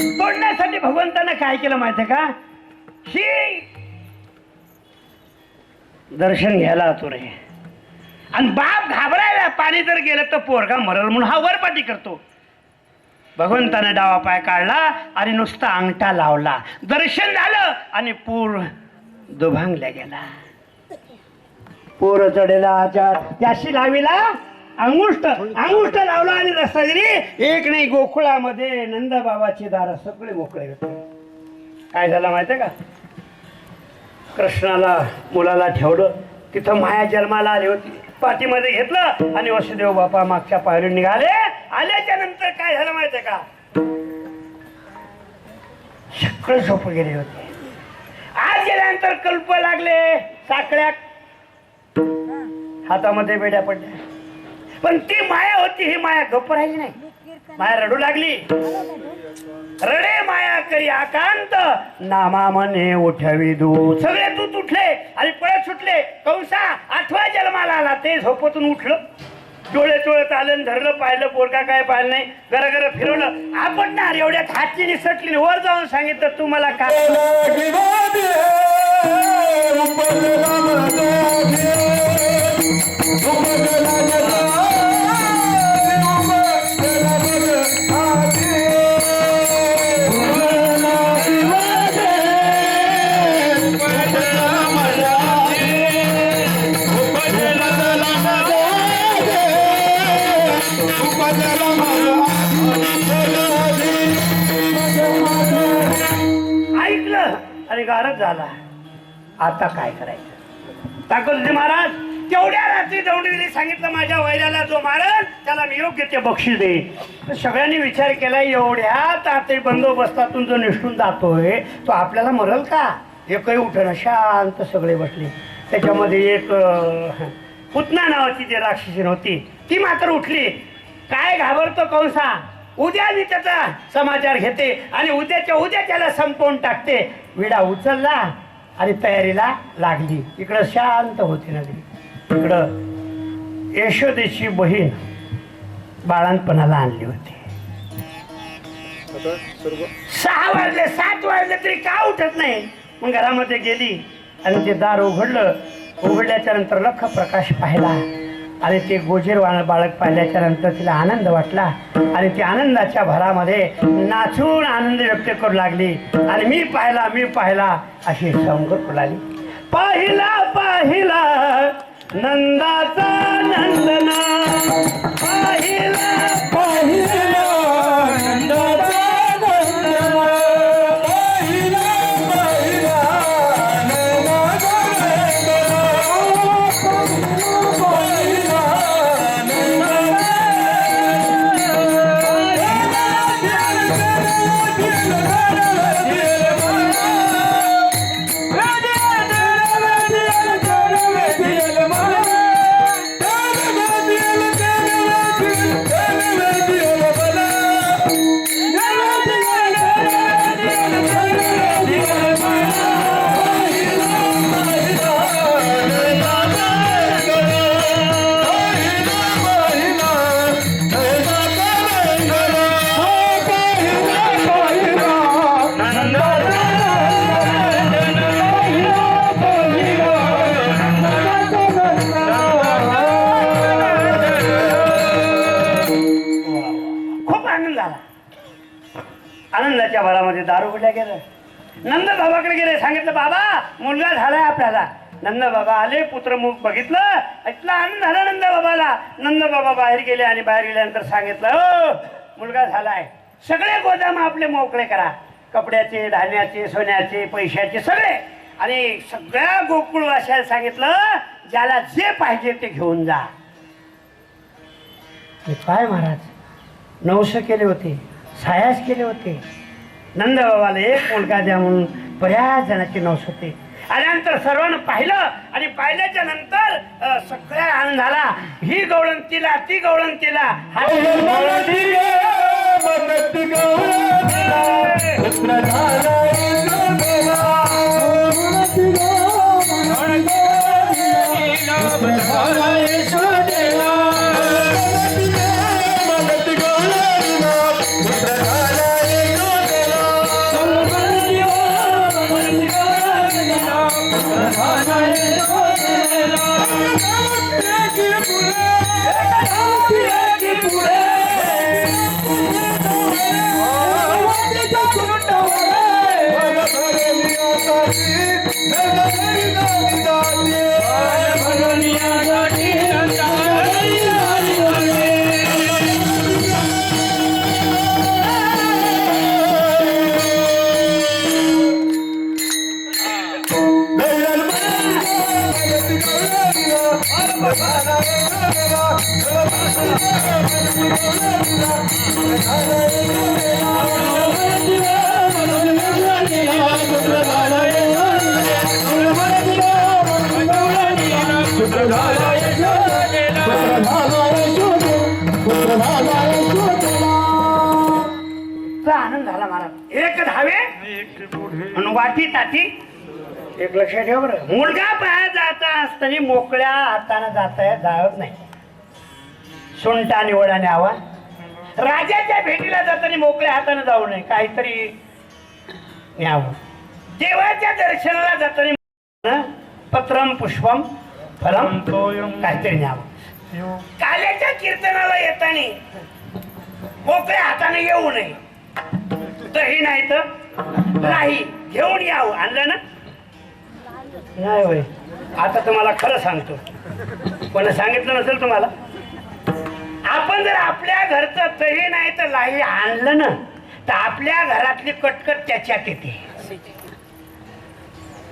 तोडण्यासाठी भगवंतानं काय केलं माहितीये का? ही दर्शन घ्यायला आतुर आहे आणि बाप घाबरायला, पाणी जर गेलं तर पोरगा मरल म्हणून हा वरपाटी करतो. भगवंतानं डावा पाय काढला आणि नुसता अंगठा लावला, दर्शन झालं आणि पूर दुभांगल्या गेला. पोर चढेला त्याशी लाविला अंगुष्ट लावला आणि रस्तागिरी एक नाही, गोकुळामध्ये नंद बाबाची दार सगळे मोकळे होते. काय झालं माहितीये का? कृष्णाला मुलाला ठेवलं, तिथं माया जन्माला आली होती, पाठीमध्ये घेतलं आणि वसुदेव बापा मागच्या पायरीने निघाले. आल्याच्या नंतर काय झालं माहितीये का? सगळे झोप गेले होते. आज गेल्यानंतर कल्प लागले, साखळ्या हातामध्ये बेड्या पडल्या, पण ती माया होती, ही माया गप्प राहिली नाही. माया रडू लागली, रडे माया करी आकांत, नामा मने उठवी दूत. सगळे दूत उठले आणि पळत सुटले. कंसा 8व्या जन्माला आला, ते झोपतून उठलं, डोळे चोळत आलं, धरलं, पाहिलं, पोरका काय पाहिलं नाही, घर फिरवलं. आपण ना एवढ्यात हातची निसटली, वर जाऊन सांगितलं तू मला काय. ऐकलं आणि गारच झाला. आता काय करायचं? ताकद होती महाराज. तेवढ्या रात्री दौंडीने सांगितलं माझ्या वैऱ्याला जो मारल त्याला मी योग्य ते बक्षीस दे. सगळ्यांनी विचार केला, एवढ्या ताते बंदोबस्तातून जो निष्ठून जातोय तो आपल्याला मरल का? एकही उठणं, शांत सगळे बसले. त्याच्यामध्ये एक पुतना नावाची जी राक्षसीन होती ती मात्र उठली. काय घाबरतो कंसा? उद्या मी त्याचा समाचार घेते आणि उद्याच्या उद्या त्याला संपवून टाकते. विडा उचलला आणि तयारीला लागली. इकडं शांत होती नदी, इकडं यशोदेची बहीण बाळांपणाला आणली होती. 6 वाजले 7 वाजले तरी का उठत नाही. मग घरामध्ये गेली आणि ते दार उघडलं. उघडल्याच्या नंतर लख प्रकाश पाहिला आणि ते गोजीर बाळक पाहिल्याच्या नंतर तिला आनंद वाटला आणि ती आनंदाच्या भरामध्ये नाचून आनंद व्यक्त करू लागली. आणि मी पाहिला अशी संग फुलाली. पाहिला नंदाचा नंदना, पाहिला नंदाचा आनंदाच्या भरामध्ये दारू उघडल्या गेलं. नंद बाबाकडे गेले, सांगितलं बाबा मुलगा झालाय आपल्याला. नंद बाबा आले, पुत्रमुख बघितलं, इतला आनंद झाला नंद बाबाला. नंद बाबा बाहेर गेले आणि बाहेर गेल्यानंतर सांगितलं हो मुलगा झालाय, सगळे गोदाम आपले मोकळे करा, कपड्याचे, धान्याचे, सोन्याचे, पैशाचे सगळे. आणि सगळ्या गोकुळवाशाला सांगितलं ज्याला जे पाहिजे ते घेऊन जा. काय महाराज नवस केले होते, सायास केले होते. नंद बाबाला एक मुलगा द्या म्हणून बऱ्याच जणांची नवस होते. आल्यानंतर सर्वांना पाहिलं आणि पाहिल्याच्या नंतर सगळ्या आनंद झाला. ही गवळणतीला, ती गवळणतीला, एक धावे आणि वाटी ताटी. एक लक्षात ठेव बरं, मुलगा पाया जाता असताना मोकळ्या हाताने जात नाही. सुंटा निवडा न्यावा. राजाच्या भेटीला जाताना मोकळ्या हाताने जाऊ नये, काहीतरी न्यावं. देवाच्या दर्शनाला जाताना पत्रम पुष्पम फलम काहीतरी न्यावं. काल्याच्या कीर्तनाला येताना मोकळ्या हाताने येऊ नये. दही नाही तर नाही घेऊन यावं. आणलं ना? नाही होय. आता तुम्हाला खरं सांगतो, कोणी सांगितलं नसेल तुम्हाला. आपण जर आपल्या घरचं दही नाही तर लाही आणलं ना तर आपल्या घरातली कटकट त्याच्यात येते.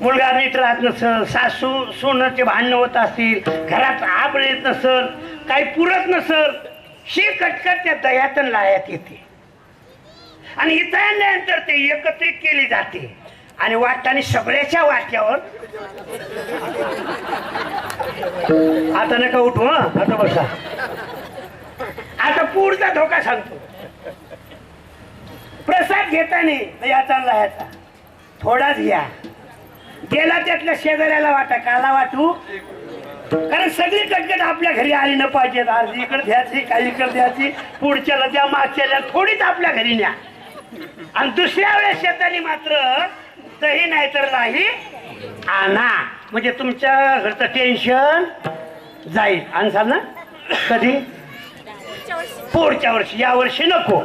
मुलगा नीट राहत नसल, सासू सोनाचे भांडणं होत असतील, घरात आब येत नसल, काही पुरत नसल, शी कटकट त्या दह्यातून लाह्यात येते. आणि इथं आणल्यानंतर ते एकत्रित केली जाते आणि वाटताना सगळ्याच्या वाट्यावर. आता नका उठू. आता बसा. आता पुढचा धोका सांगतो. प्रसाद घेताना याचा लाह्याचा थोडाच घ्या. गेला त्यातल्या शेजाऱ्याला वाटा, काला वाटू. कारण सगळी कटकट आपल्या घरी आली न पाहिजेत. अर्धी इकडे द्यायची, काही इकडे द्यायची, पुढच्याला द्या, मागच्याला थोडीच आपल्या घरी न्या. आणि दुसऱ्या वेळेस शेतानी मात्र दही नाही तर लाही आणा. म्हणजे तुमच्या घरचं टेन्शन जाईल. आणसाल ना? कधी? पुढच्या वर्षी. या वर्षी नको.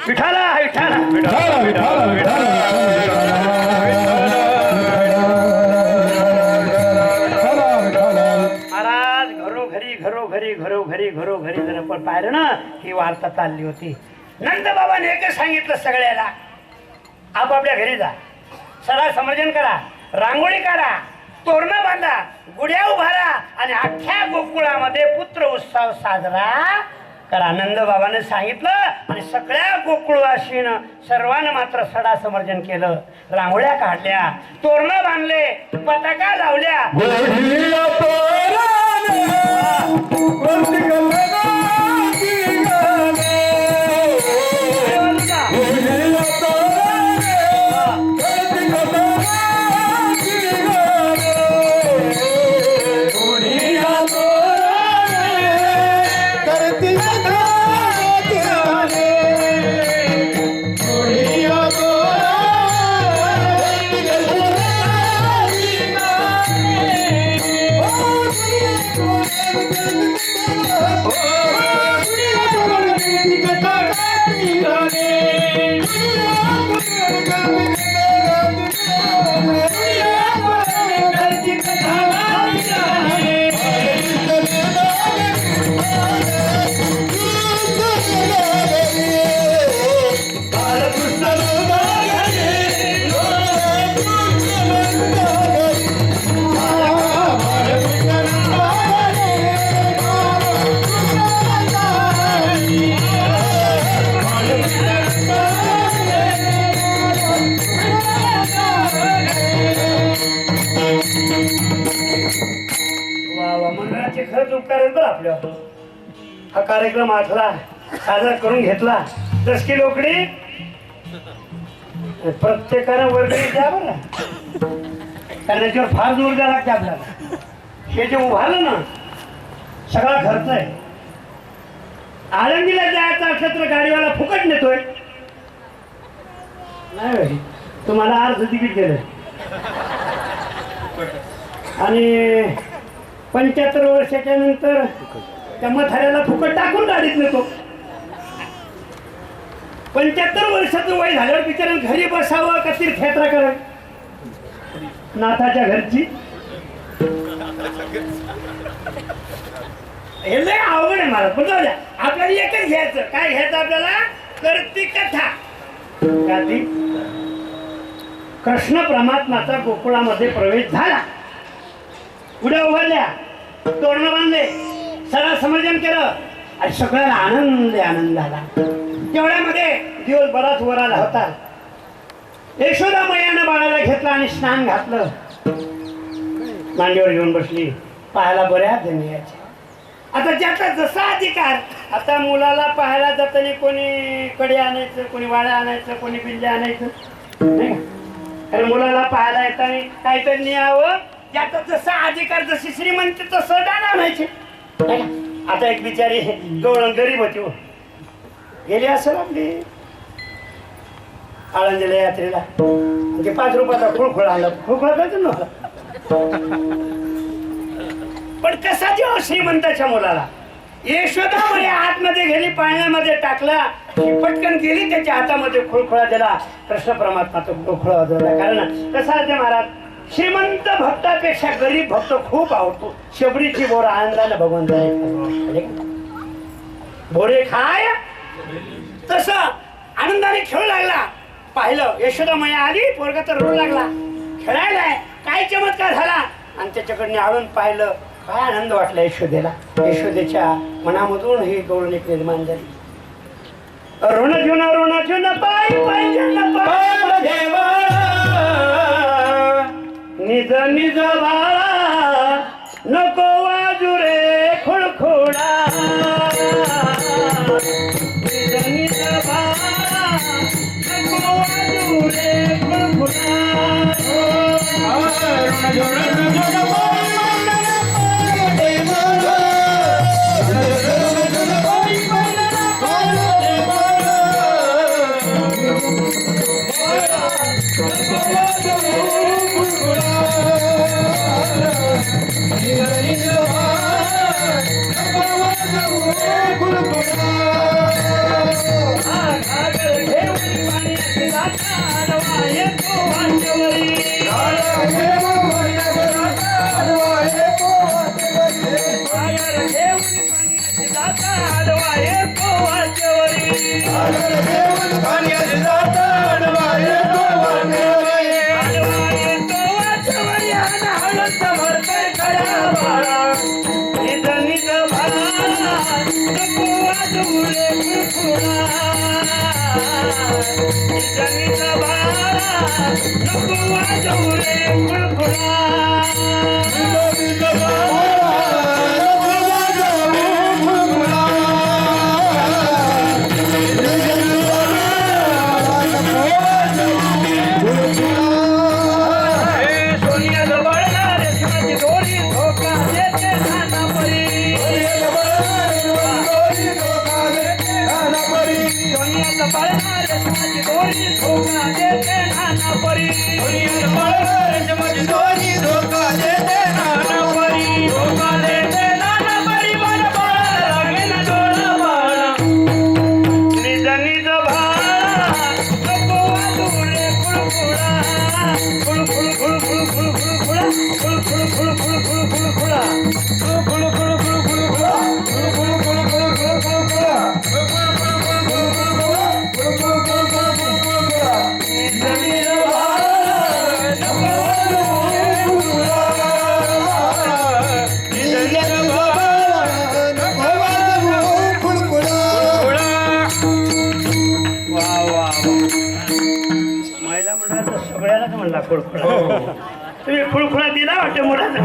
विठाला विठाला महाराज घरोघरी जर आपण पाहिलं ना, ही वार्ता चालली होती. नंदबाबाने एकच सांगितलं सगळ्याला, आपापल्या घरी जा, सडा समर्जन करा, रांगोळी काढा, तोरणं बांधा, गुढ्या उभारा आणि अख्ख्या गोकुळामध्ये पुत्र उत्सव साजरा करा. नंदबाबाने सांगितलं आणि सगळ्या गोकुळवासीनं सर्वांना मात्र सडा समर्जन केलं. रांगोळ्या काढल्या, तोरणं बांधले, पताका लावल्या. मंडळाचे खरंच उपकार आहेत बरं आपल्यावर. हा कार्यक्रम आखला, साजरा करून घेतला. दसकी लोकडी प्रत्येकानं वर्गणी द्या बरं, कारण त्याच्यावर फार जोर द्यावा लागते आपल्याला. हे जे उभारलं ना, सगळा खर्च आहे. आळंदीला जायचं असलं तर गाडीवाला फुकट नेतोय. नाही तुम्हाला अर्ध तिकीट केलं आणि 75 वर्षाच्या नंतर त्या मथाऱ्याला फुकट टाकून गाडीत नेतो. 75 वर्षाचं वय झाल्यावर बिचाऱ्यानं घरी बसावं का तीर्थयात्रा करावं नाथाच्या घरची. हे लय अवघड आहे मला. पण जाऊ द्या, आपल्याला एकच घ्यायचं. काय घ्यायचं आपल्याला? करती कथा. कृष्ण परमात्माचा गोकुळामध्ये प्रवेश झाला. उड्या उभारल्या, तोरणं बांधले, सडा समर्जन केलं आणि सगळ्याला आनंद झाला. तेवढ्यामध्ये दिवस बराच वर आला होता. यशोदा मैयानं बाळाला घेतला आणि स्नान घातलं. मांडीवर घेऊन बसली. पायाला बऱ्याच जणी यायच्या. आता ज्याचा जसा अधिकार. आता मुलाला पाहायला जाताना कोणी कडे आणायचं, कोणी वाळा आणायचं, कोणी बिल्ले आणायचं नाही का? अरे मुलाला पाहायला येताना काहीतरी न्यावं. ज्याचा जसा अधिकार, जशी श्रीमंती तसं दान आणायचे नाही का? आता एक बिचारी गवळण गरीब होती हो, गेली असेल आपली आळंदीला यात्रेला, ते 5 रुपयाचा खुळखुळ आला. खुळखुळा करायचं नव्हता, पण कसा देव श्रीमंताच्या मुलाला. यशोदा म्हणे आतमध्ये गेली, पाळण्यामध्ये टाकला, पटकन गेली, त्याच्या हातामध्ये खुळखुळा दिला. कृष्ण परमात्मा तो खुळखुळा वाजवला. कारण कसं आहे महाराज, श्रीमंत भक्तापेक्षा गरीब भक्त खूप आवडतो. शबरीची बोर आनंदाने भगवंताने बोरे खाय तस आनंदाने खेळू लागला. पाहिलं यशोदा मैया आली, पोरगा तर रोड लागला, खेळायलाय, काय चमत्कार झाला. आणि त्याच्याकडनं आळून पाहिलं, काय आनंद वाटला यशोदेला. यशोदेच्या मनामधून ही गौरण एक निर्माण झाली. ऋण जुन पाय पाय निज निज बाळा नको वाजू रे खुळखुळा. निज निज बाळा नको वाजू रे खुळखुळा. तुम्ही खुळखुळा दिला वाटतं मुलाला.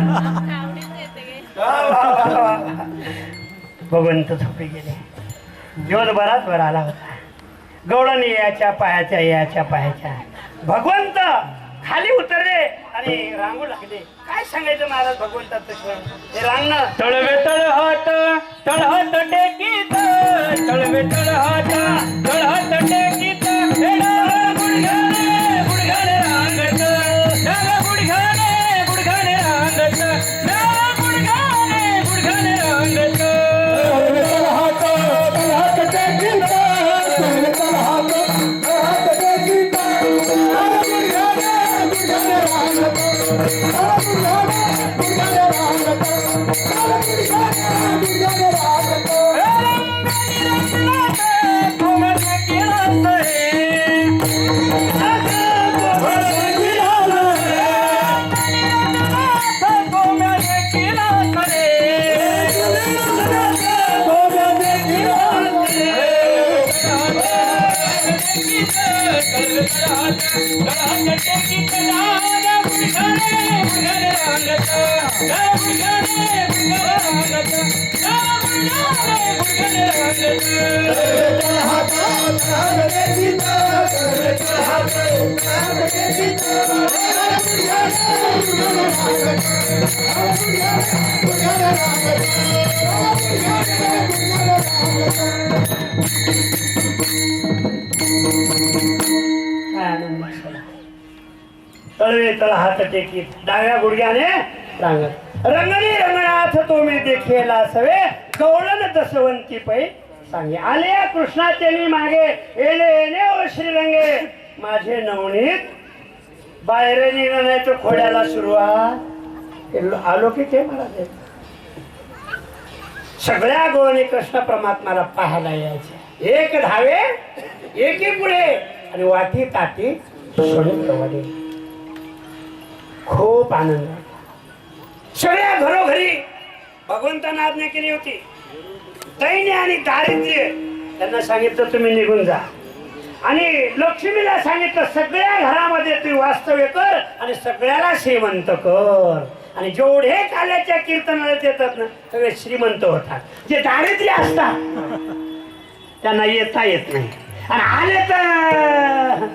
भगवंत झोपे गेले. दिवस बराच वर आला होता. गवळण याच्या पायाच्या याच्या पायाच्या. भगवंत खाली उतरले आणि रांगू लागले. काय सांगायचं महाराज भगवंताचं हे रांगणं. तळवे तळहात तळहात टेकीत तळवे तळहात तळहात टेकीत गुडघाने रांगत गुडघाने रांगत गुडघाने रांगत तळहात तळहात टेकीत तळहात तळहात टेकीत Rangata, काय आनंद असला. तळवे तळ हात टेकीत डाव्या गुडघ्याने रांगत रंगणी रंगणाथ तो मी देखेला सवे गवळण दसवंती पै सांगे आले कृष्णाचे मी मागे येणे येणे ओ श्रीरंगे माझे नवनीत बाहेर निघण्याच्या खोड्याला सुरुवात आलो की ते मला सगळ्या गोवाने कृष्ण परमात्माला पाहायला यायचे. एक धावे एकी पुढे आणि वाटी ताटी सोडून खूप आनंद. सगळ्या घरोघरी भगवंतानं आज्ञा केली होती. दैन्य आणि दारिद्र्य त्यांना सांगितलं तुम्ही निघून जा आणि लक्ष्मीला सांगितलं सगळ्या घरामध्ये तू वास्तव्य कर आणि सगळ्याला श्रीमंत कर. आणि जेवढे काल्याच्या कीर्तनाला येतात ना सगळे श्रीमंत होतात. जे दारिद्र्य असतात त्यांना येता येत नाही आणि आले तर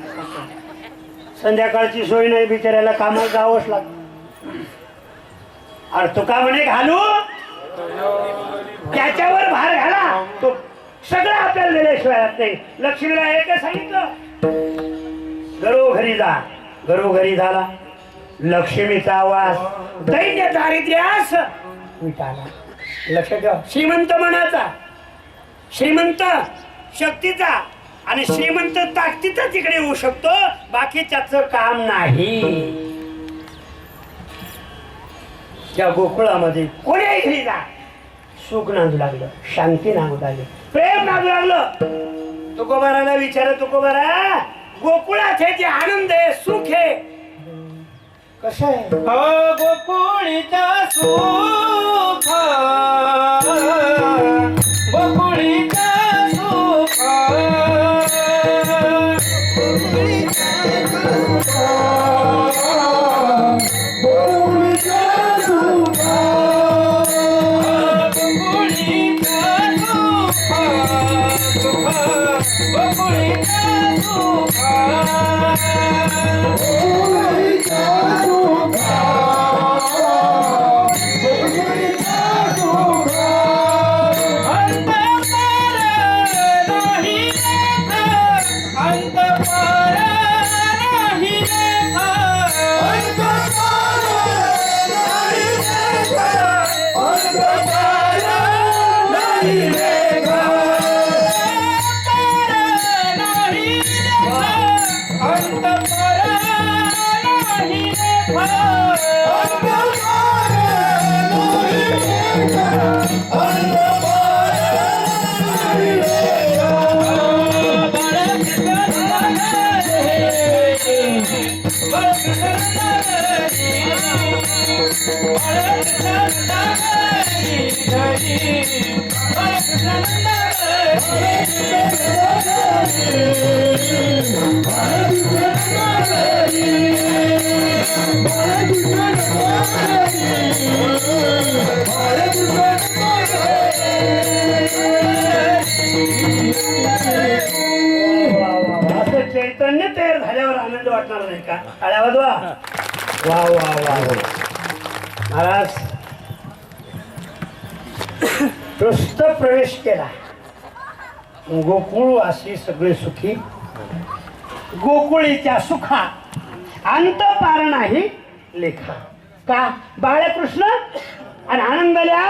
संध्याकाळची सोय नाही बिचाऱ्याला कामाला जावंच लागतं. अरे तुका म्हणे घालू त्याच्यावर भार घाला तो सगळं आपल्याला दिल्याशिवाय राहत नाही. लक्ष्मीला एकच सांगितलं घरोघरी जा. घरोघरी झाला लक्ष्मीचा आवाज दैन्य दारिद्र्यास विटाला. लक्ष ठेवा श्रीमंत मनाचा श्रीमंत शक्तीचा आणि श्रीमंत ताकदीचा तिकडे येऊ शकतो बाकीच्याच काम नाही. त्या गोकुळामध्ये कोणी घरी जा सुख नांदू लागलं शांती नांदू लागली प्रेम नांदू लागलं. तुकोबाराला विचार तुकोबारा गोकुळात हे जे आनंद आहे सुख आहे कसं आहे. गोकुळीचा सुख गोकुळीचा सुख चैतन्य तयार झाल्यावर आनंद वाटणार नाही का. टाळ्या वाजवा. वा वा वा महाराज नुस्त प्रवेश केला गोकुळवासी सगळे सुखी गोकुळीच्या सुखा अंत पार नाही लेखा. का बाळकृष्ण आणि आनंदल्या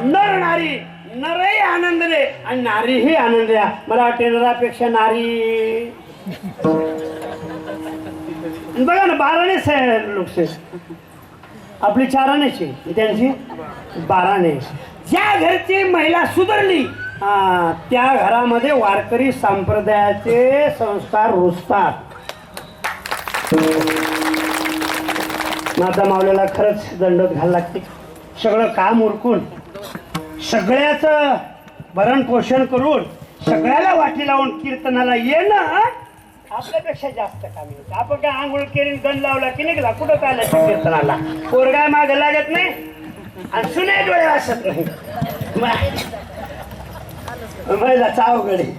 नर नारी नरही आनंदले आणि नारीही आनंदल्या. मला वाटते नरापेक्षा नारी बघा ना 12नेच आहे लोकसे आपली 4आनेची त्यांची 12ने. ज्या घरची महिला सुधारली त्या घरामध्ये वारकरी संप्रदायाचे संस्कार रुजतात. माता मावल्याला खरंच दंडोत घाल लागते. सगळं काम उरकून सगळ्याच भरण पोषण करून सगळ्याला वाटी लावून कीर्तनाला येणं आपल्यापेक्षा जास्त कामी होतं. आपण काय आंघोळ केली गण लावला की निघला कुठं काय कीर्तनाला पोरगाय माग लागत नाही आणि सुने डोळे वाचत नाही. महिलाचा अवघड आहे.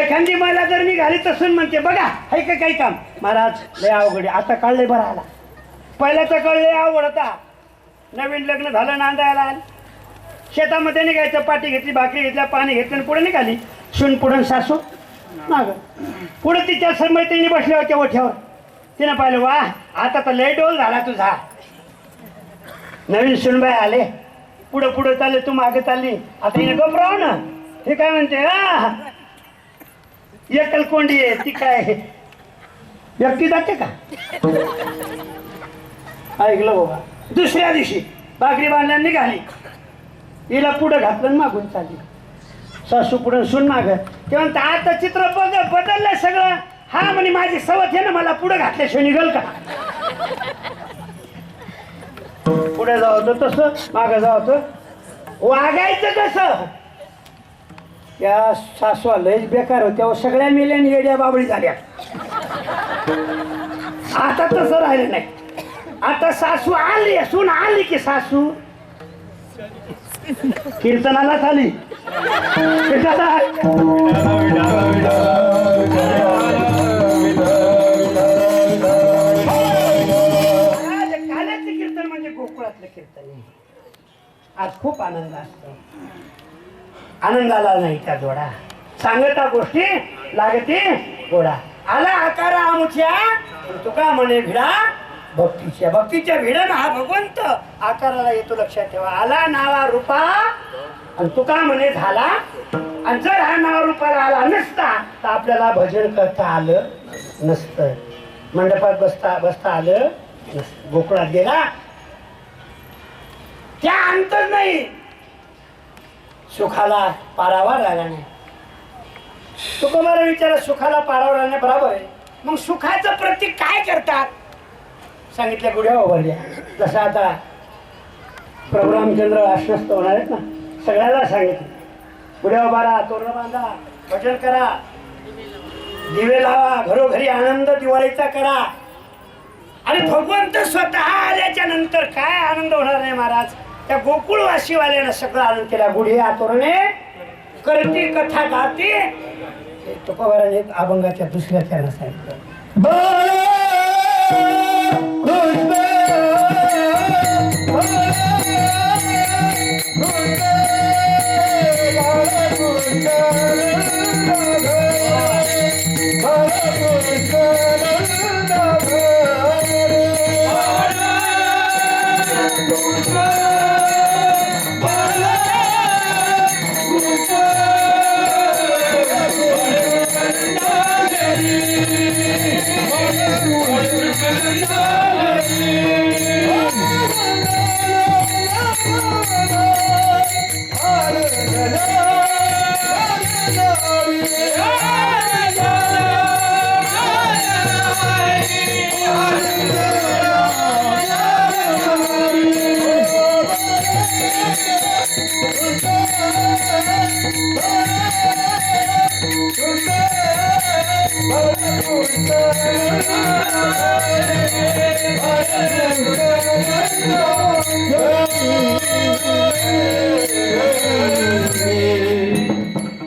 एखादी महिला जर निघाली तर सून म्हणते बघा हाय का काही काम. महाराज लय अवघड आहे. आता कळलंय बरं आला. पहिल्याचं कळलंय अवघड होता. नवीन लग्न झालं नांदायला शेतामध्ये निघायचं. पाठी घेतली भाकरी घेतल्या पाणी घेतलं आणि पुढे निघाली. सून पुढे सासू माग. पुढे तिच्या मैत्रिणी बसल्या होत्या ओठ्यावर. तिनं पाहिलं वा आता तर लय डोल झाला तुझा. नवीन सुनबाई आले. पुढं पुढं चालले तू मागे चालली. आता हिने गप्राव ना. हे काय म्हणते एकल कोंडी आहे ती काय व्यक्ती जाते का. ऐकलं बाबा. दुसऱ्या दिवशी भाकरी बांधल्या निघाली. हिला पुढं घातलं मागून चालली. सासू पुढं सुन माग. ते म्हणता आता चित्र बदललंय सगळं. हा म्हणे माझी सवत आहे ना मला पुढे घातल्याशिवाय निघल का. पुढे जावं तसं मागं जावं वागायचं कसं. त्या सासू लयच बेकार होत्या. सगळ्या मेल्याने येड्या बाबळी झाल्या. आता तसं राहिलं नाही. आता सासू आली सून आली की सासू कीर्तनालाच आली. कीर्तन म्हणजे गोकुळातलं कीर्तन. आज खूप आनंद असतो. आनंदाला नाही त्या जोडा. सांगता गोष्टी लागते गोडा. आला आकारा आमुच्या तुका म्हणे भिडा भक्तीच्या. भक्तीच्या भिडण हा भगवंत आकाराला येतो लक्षात ठेवा. आला नावा रूपा आणि तुका म्हणे झाला. आणि जर हा नावा रूपाला आला नसता तर आपल्याला भजन करता आलं नसतं. मंडपात बसता आलं नसतं. गोकुळात गेला त्या अंतर नाही. सुखाला पारावा राहिला नाही. तुकोबाला विचारा सुखाला पारावा राहिला बरोबर आहे. मग सुखाचं प्रतीक काय करतात सांगितल्या गुढ्या उभारल्या. जसं आता प्रभू रामचंद्र आश्वस्त होणार आहेत ना. सगळ्याला सांगितलं गुढ्या उभारा तोरण बांधा भजन करा दिवे लावा घरोघरी आनंद दिवाळीचा करा. आणि भगवंत स्वतः आल्याच्या नंतर काय आनंद होणार नाही महाराज. त्या गोकुळवासीवाल्यानं सगळं आनंद केला. गुढी तोरणे करती कथा गाती. तुकोबाराने अभंगाच्या दुसऱ्या चरणात सांगितलं Hare